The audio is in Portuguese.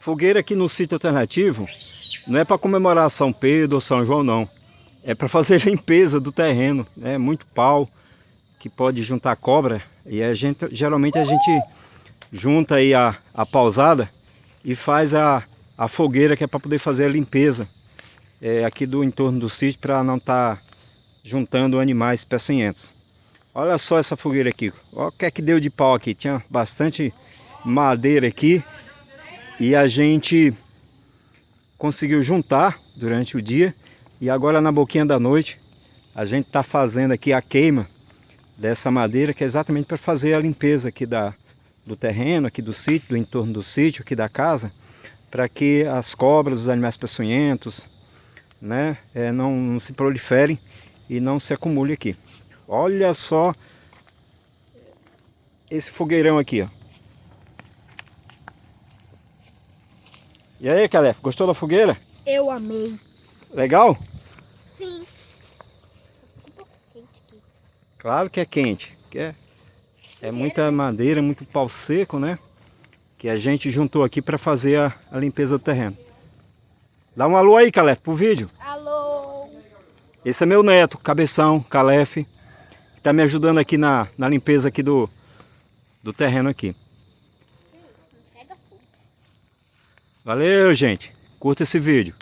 fogueira aqui no sítio alternativo não é para comemorar São Pedro ou São João, não. É para fazer limpeza do terreno. É muito pau que pode juntar cobra. E geralmente a gente junta aí a pausada e faz a fogueira, que é para poder fazer a limpeza aqui do entorno do sítio, para não estar juntando animais peçonhentos. Olha só essa fogueira aqui. Olha o que é que deu de pau aqui. Tinha bastante madeira aqui e a gente conseguiu juntar durante o dia, e agora na boquinha da noite a gente está fazendo aqui a queima dessa madeira, que é exatamente para fazer a limpeza aqui do terreno, aqui do sítio, do entorno do sítio, aqui da casa, para que as cobras, os animais peçonhentos, né, não se proliferem e não se acumule aqui. Olha só esse fogueirão aqui, ó. E aí, Calef, gostou da fogueira? Eu amei. Legal? Sim. Um pouco quente aqui. Claro que é quente. É muita madeira, muito pau seco, né? Que a gente juntou aqui para fazer a limpeza do terreno. Dá um alô aí, Calef, pro vídeo. Alô. Esse é meu neto, Cabeção, Calef, que está me ajudando aqui na limpeza aqui do terreno aqui. Valeu, gente. Curta esse vídeo.